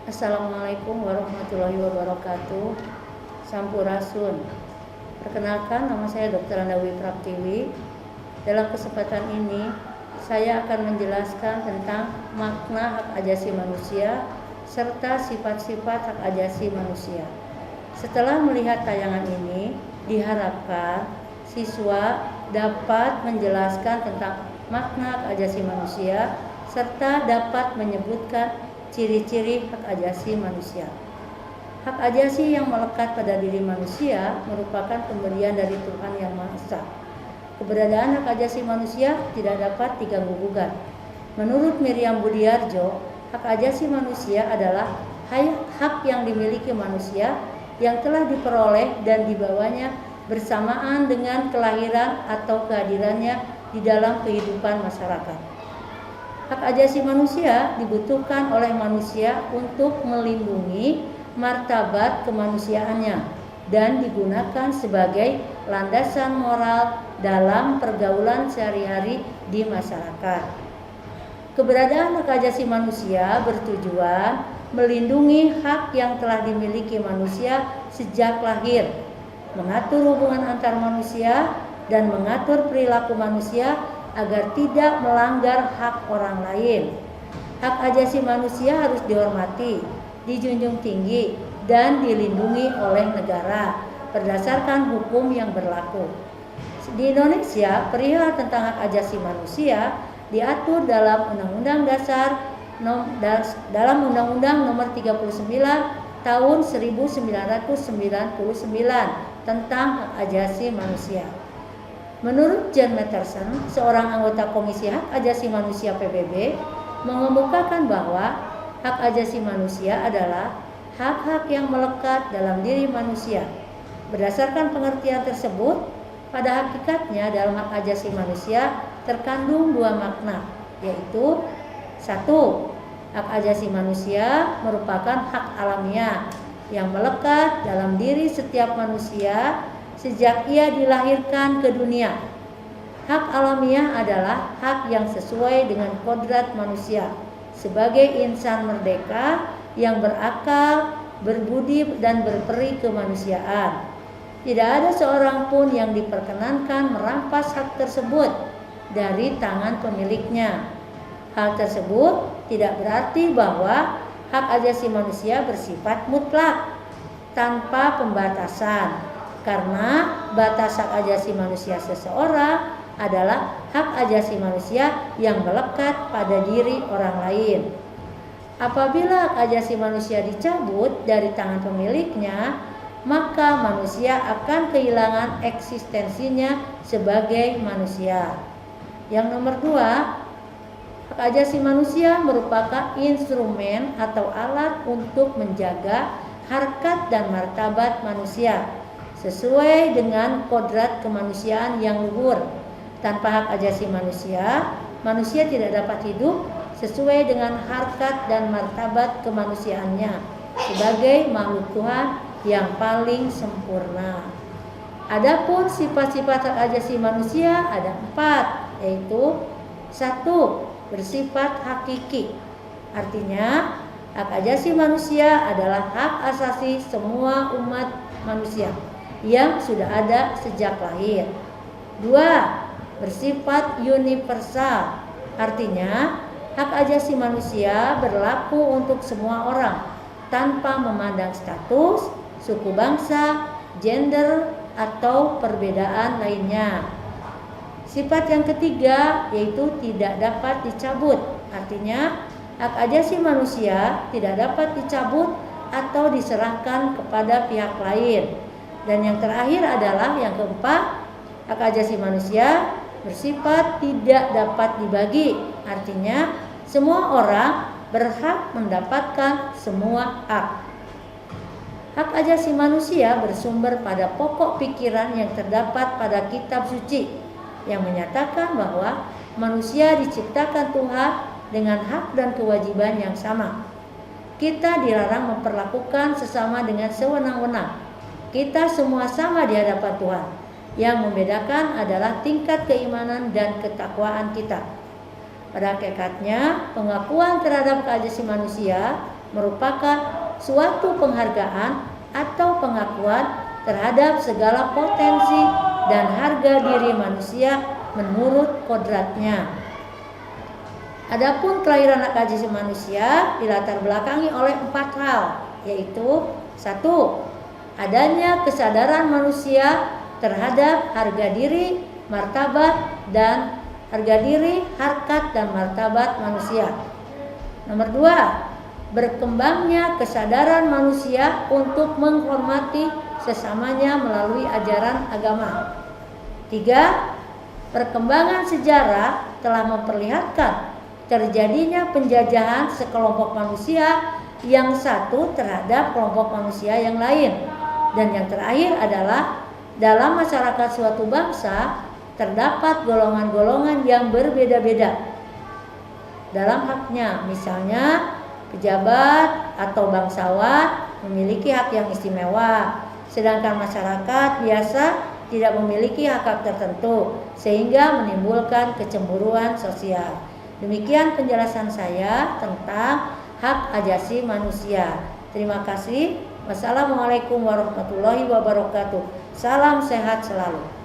Assalamualaikum warahmatullahi wabarakatuh. Sampurasun. Perkenalkan, nama saya Dr. Andawi Praptiwi. Dalam kesempatan ini, saya akan menjelaskan tentang makna hak ajasi manusia serta sifat-sifat hak ajasi manusia. Setelah melihat tayangan ini, diharapkan siswa dapat menjelaskan tentang makna hak ajasi manusia serta dapat menyebutkan ciri-ciri hak ajasi manusia. Hak ajasi yang melekat pada diri manusia merupakan pemberian dari Tuhan Yang Maha Esa. Keberadaan hak ajasi manusia tidak dapat diganggu-gugat. Menurut Miriam Budiarjo, hak ajasi manusia adalah hak yang dimiliki manusia yang telah diperoleh dan dibawanya bersamaan dengan kelahiran atau kehadirannya di dalam kehidupan masyarakat. Hak ajasi manusia dibutuhkan oleh manusia untuk melindungi martabat kemanusiaannya dan digunakan sebagai landasan moral dalam pergaulan sehari-hari di masyarakat. Keberadaan hak ajasi manusia bertujuan melindungi hak yang telah dimiliki manusia sejak lahir, mengatur hubungan antar manusia, dan mengatur perilaku manusia agar tidak melanggar hak orang lain. Hak ajasi manusia harus dihormati, dijunjung tinggi, dan dilindungi oleh negara berdasarkan hukum yang berlaku. Di Indonesia, perihal tentang hak ajasi manusia diatur dalam Undang-Undang Dasar dalam Undang-Undang Nomor 39 Tahun 1999 tentang hak ajasi manusia. Menurut John Matterson, seorang anggota Komisi Hak Ajasi Manusia PBB, mengemukakan bahwa hak ajasi manusia adalah hak-hak yang melekat dalam diri manusia. Berdasarkan pengertian tersebut, pada hakikatnya dalam hak ajasi manusia terkandung dua makna, yaitu satu, hak ajasi manusia merupakan hak alamiah yang melekat dalam diri setiap manusia sejak ia dilahirkan ke dunia. Hak alamiah adalah hak yang sesuai dengan kodrat manusia sebagai insan merdeka yang berakal, berbudi, dan berperi kemanusiaan. Tidak ada seorang pun yang diperkenankan merampas hak tersebut dari tangan pemiliknya. Hal tersebut tidak berarti bahwa hak ajasi manusia bersifat mutlak tanpa pembatasan, karena batas hak ajasi manusia seseorang adalah hak ajasi manusia yang melekat pada diri orang lain. Apabila hak ajasi manusia dicabut dari tangan pemiliknya, maka manusia akan kehilangan eksistensinya sebagai manusia. Yang nomor dua, hak ajasi manusia merupakan instrumen atau alat untuk menjaga harkat dan martabat manusia sesuai dengan kodrat kemanusiaan yang luhur. Tanpa hak ajasi manusia, manusia tidak dapat hidup sesuai dengan harkat dan martabat kemanusiaannya sebagai makhluk Tuhan yang paling sempurna. Adapun sifat-sifat hak ajasi manusia ada 4, yaitu 1. Bersifat hakiki. Artinya, hak ajasi manusia adalah hak asasi semua umat manusia yang sudah ada sejak lahir. 2. Bersifat universal. Artinya, hak ajasi manusia berlaku untuk semua orang tanpa memandang status, suku bangsa, gender, atau perbedaan lainnya. Sifat yang ketiga yaitu tidak dapat dicabut. Artinya, hak ajasi manusia tidak dapat dicabut atau diserahkan kepada pihak lain. Dan yang terakhir adalah yang keempat, hak ajasi manusia bersifat tidak dapat dibagi. Artinya, semua orang berhak mendapatkan semua hak. Hak ajasi manusia bersumber pada pokok pikiran yang terdapat pada kitab suci yang menyatakan bahwa manusia diciptakan Tuhan dengan hak dan kewajiban yang sama. Kita dilarang memperlakukan sesama dengan sewenang-wenang. Kita semua sama di hadapan Tuhan. Yang membedakan adalah tingkat keimanan dan ketakwaan kita. Pada hakikatnya, pengakuan terhadap hak ajasi manusia merupakan suatu penghargaan atau pengakuan terhadap segala potensi dan harga diri manusia menurut kodratnya. Adapun kelahiran hak asasi manusia dilatar belakangi oleh 4 hal, yaitu 1. Adanya kesadaran manusia terhadap harga diri, martabat dan harga diri, harkat dan martabat manusia. Nomor 2, berkembangnya kesadaran manusia untuk menghormati sesamanya melalui ajaran agama. 3, perkembangan sejarah telah memperlihatkan terjadinya penjajahan sekelompok manusia yang satu terhadap kelompok manusia yang lain. Dan yang terakhir adalah dalam masyarakat suatu bangsa terdapat golongan-golongan yang berbeda-beda dalam haknya. Misalnya pejabat atau bangsawan memiliki hak yang istimewa, sedangkan masyarakat biasa tidak memiliki hak-hak tertentu, sehingga menimbulkan kecemburuan sosial. Demikian penjelasan saya tentang hak asasi manusia. Terima kasih. Wassalamualaikum warahmatullahi wabarakatuh. Salam sehat selalu.